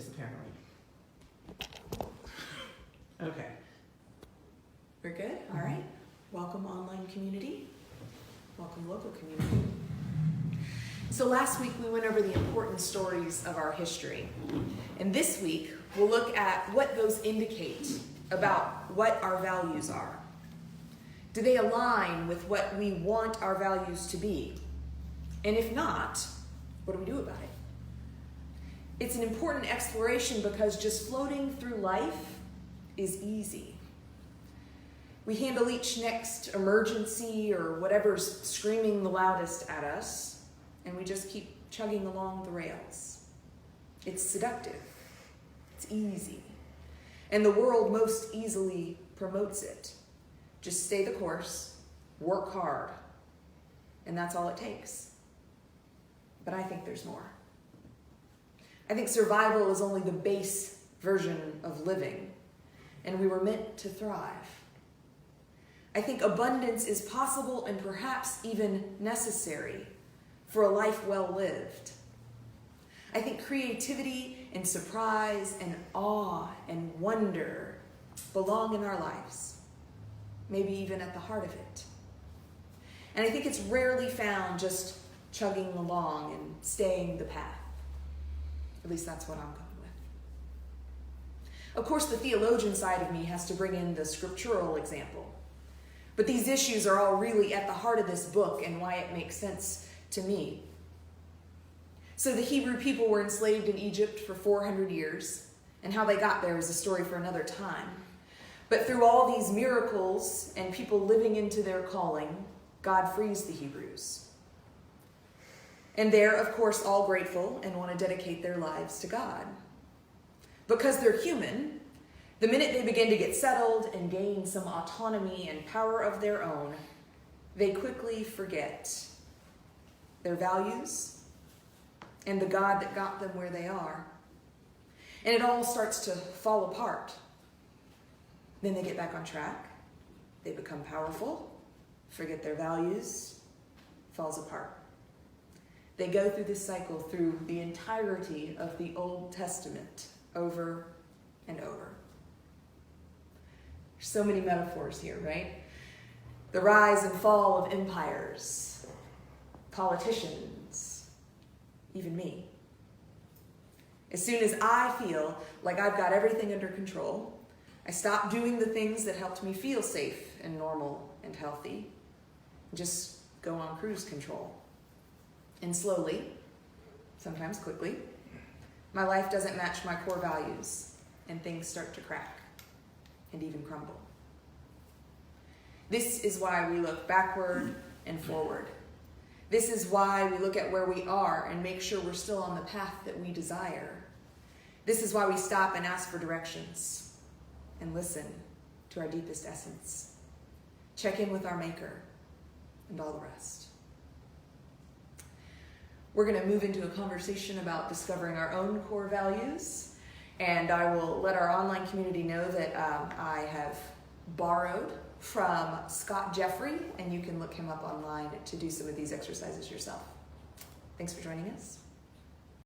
this, apparently. Okay. We're good? All right. Welcome, online community. Welcome, local community. So last week we went over the important stories of our history. And this week we'll look at what those indicate about what our values are. Do they align with what we want our values to be? And if not, what do we do about it? It's an important exploration because just floating through life is easy. We handle each next emergency or whatever's screaming the loudest at us, and we just keep chugging along the rails. It's seductive. It's easy. And the world most easily promotes it. Just stay the course, work hard, and that's all it takes. But I think there's more. I think survival is only the base version of living, and we were meant to thrive. I think abundance is possible and perhaps even necessary for a life well lived. I think creativity and surprise and awe and wonder belong in our lives, maybe even at the heart of it. And I think it's rarely found just chugging along and staying the path. At least that's what I'm going with. Of course, the theologian side of me has to bring in the scriptural example. But these issues are all really at the heart of this book and why it makes sense to me. So the Hebrew people were enslaved in Egypt for 400 years, and how they got there is a story for another time. But through all these miracles and people living into their calling, God frees the Hebrews. And they're, of course, all grateful and want to dedicate their lives to God. Because they're human, the minute they begin to get settled and gain some autonomy and power of their own, they quickly forget their values and the God that got them where they are. And it all starts to fall apart. Then they get back on track. They become powerful, forget their values, falls apart. They go through this cycle through the entirety of the Old Testament, over and over. There's so many metaphors here, right? The rise and fall of empires, politicians, even me. As soon as I feel like I've got everything under control, I stop doing the things that helped me feel safe and normal and healthy, and just go on cruise control. And slowly, sometimes quickly, my life doesn't match my core values, and things start to crack and even crumble. This is why we look backward and forward. This is why we look at where we are and make sure we're still on the path that we desire. This is why we stop and ask for directions and listen to our deepest essence. Check in with our Maker and all the rest. We're going to move into a conversation about discovering our own core values, and I will let our online community know that I have borrowed from Scott Jeffrey, and you can look him up online to do some of these exercises yourself. Thanks for joining us.